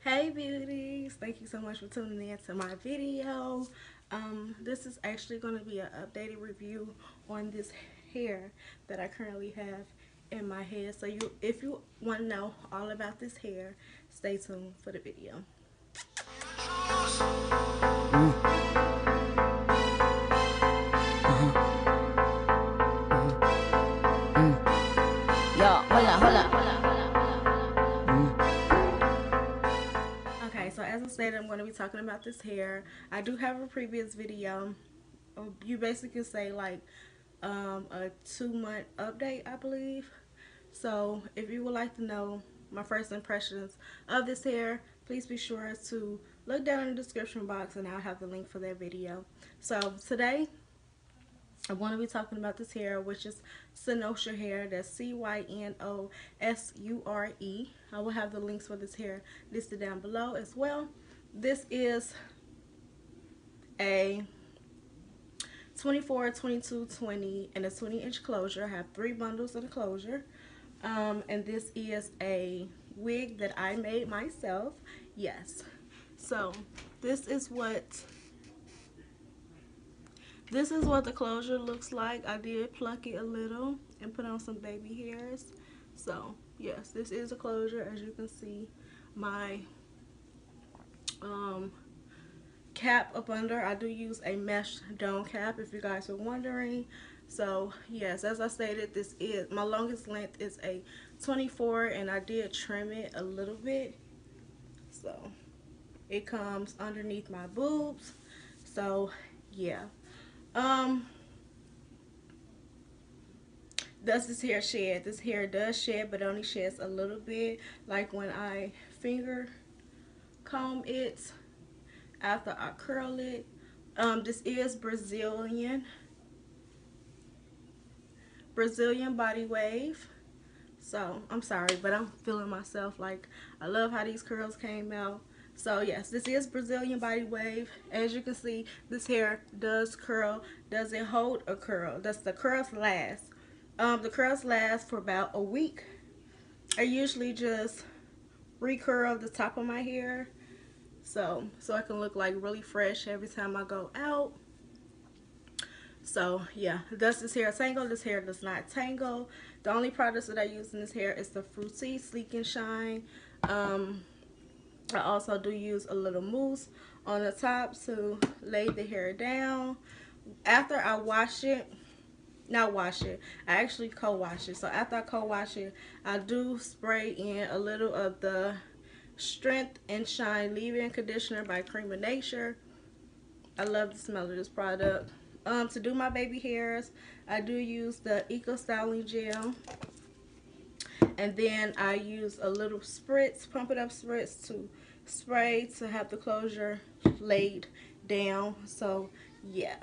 Hey beauties, thank you so much for tuning in to my video. This is actually going to be an updated review on this hair that I currently have in my head. So if you want to know all about this hair, stay tuned for the video. Yo, hola. Okay, so as I said, I'm going to be talking about this hair. I do have a previous video. You basically say like a 2-month update, I believe. So if you would like to know my first impressions of this hair, please be sure to look down in the description box and I'll have the link for that video. So today I want to be talking about this hair, which is Cynosure Hair. That's Cynosure. I will have the links for this hair listed down below as well. This is a 24, 22, 20, and a 20-inch closure. I have 3 bundles of the closure. And this is a wig that I made myself. Yes. So this is what the closure looks like. I did pluck it a little and put on some baby hairs. So yes, this is a closure. As you can see, my cap up under, I do use a mesh dome cap, if you guys are wondering. So yes, as I stated, this is my longest length is a 24, and I did trim it a little bit, so it comes underneath my boobs. So yeah, um does this hair shed? This hair does shed, but only sheds a little bit, like when I finger comb it after I curl it. This is Brazilian body wave. So I'm sorry, but I'm feeling myself. Like, I love how these curls came out. So yes, this is Brazilian body wave. As you can see, this hair does curl. Does it hold a curl? Does the curls last? The curls last for about a week. I usually just recurl the top of my hair, so I can look like really fresh every time I go out. So yeah, does this hair tangle? This hair does not tangle. The only products that I use in this hair is the Fruity Sleek and Shine. I also do use a little mousse on the top to lay the hair down. After I wash it, not wash it, I actually co-wash it. So after I co-wash it, I do spray in a little of the Strength and Shine leave-in conditioner by Cream of Nature. I love the smell of this product. To do my baby hairs, I do use the Eco Styling Gel. And then I use a little spritz, pump it up spritz to spray to have the closure laid down. So yeah.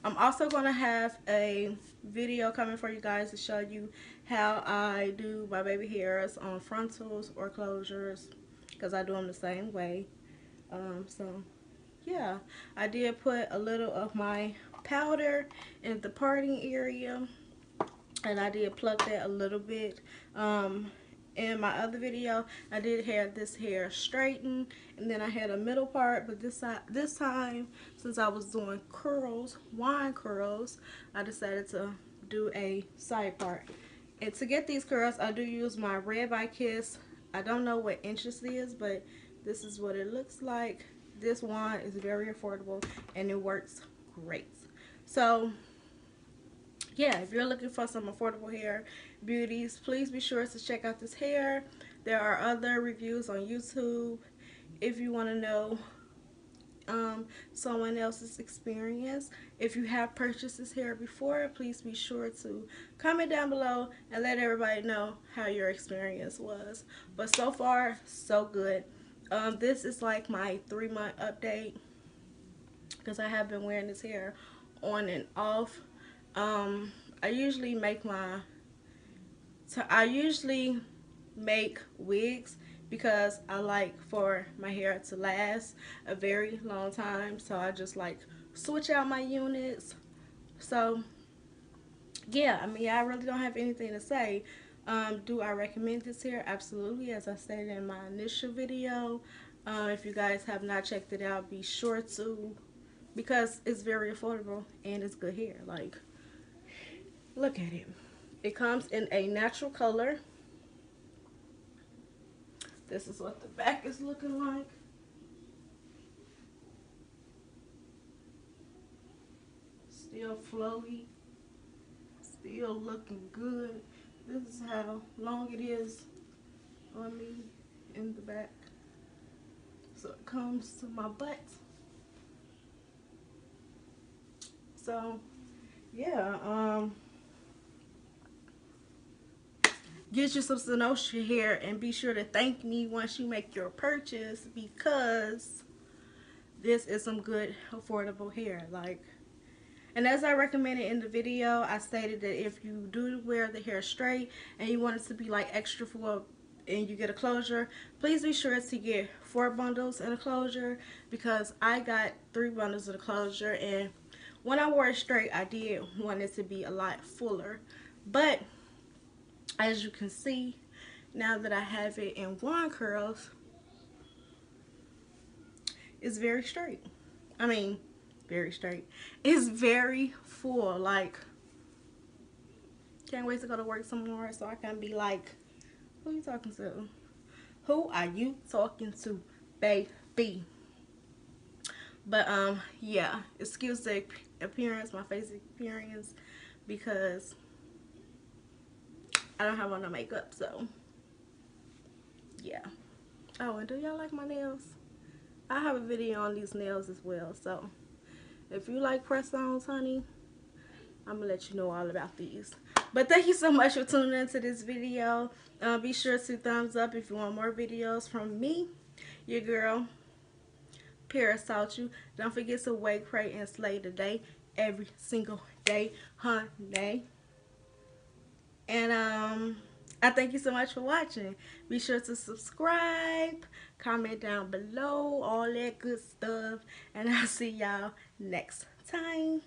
I'm also going to have a video coming for you guys to show you how I do my baby hairs on frontals or closures, because I do them the same way. So yeah, I did put a little of my powder in the parting area, and I did pluck that a little bit. In my other video, I did have this hair straightened, and then I had a middle part, but this time, since I was doing curls, wine curls, I decided to do a side part. And to get these curls, I do use my Red by Kiss. I don't know what inches this is, but this is what it looks like. This wand is very affordable and it works great. So yeah, if you're looking for some affordable hair beauties, please be sure to check out this hair. There are other reviews on YouTube if you want to know someone else's experience. If you have purchased this hair before, please be sure to comment down below and let everybody know how your experience was. But so far, so good. This is like my 3-month update, because I have been wearing this hair on and off. I usually make wigs because I like for my hair to last a very long time. So I just like switch out my units. So yeah, I mean, I really don't have anything to say. Do I recommend this hair? Absolutely. As I stated in my initial video, if you guys have not checked it out, be sure to, because it's very affordable and it's good hair. Like, look at it. It comes in a natural color. This is what the back is looking like. Still flowy. Still looking good. This is how long it is on me in the back. So it comes to my butt. So yeah, get you some Cynosure hair and be sure to thank me once you make your purchase, because this is some good affordable hair. Like, and as I recommended in the video, I stated that if you do wear the hair straight and you want it to be like extra full and you get a closure, please be sure to get 4 bundles in a closure, because I got 3 bundles in a closure, and when I wore it straight, I did want it to be a lot fuller. But as you can see, now that I have it in wand curls, it's very straight. I mean, very straight. It's very full. Like, can't wait to go to work some more so I can be like, who are you talking to? Who are you talking to, baby? But yeah, excuse the appearance, my face appearance, because I don't have on no makeup. So yeah. Oh, and do y'all like my nails? I have a video on these nails as well. So if you like press-ons, honey, I'm gonna let you know all about these. But thank you so much for tuning into this video. Be sure to thumbs up if you want more videos from me, your girl. Paris taught you. Don't forget to wake, pray, and slay today, every single day, honey. And I thank you so much for watching. Be sure to subscribe, comment down below, all that good stuff, and I'll see y'all next time.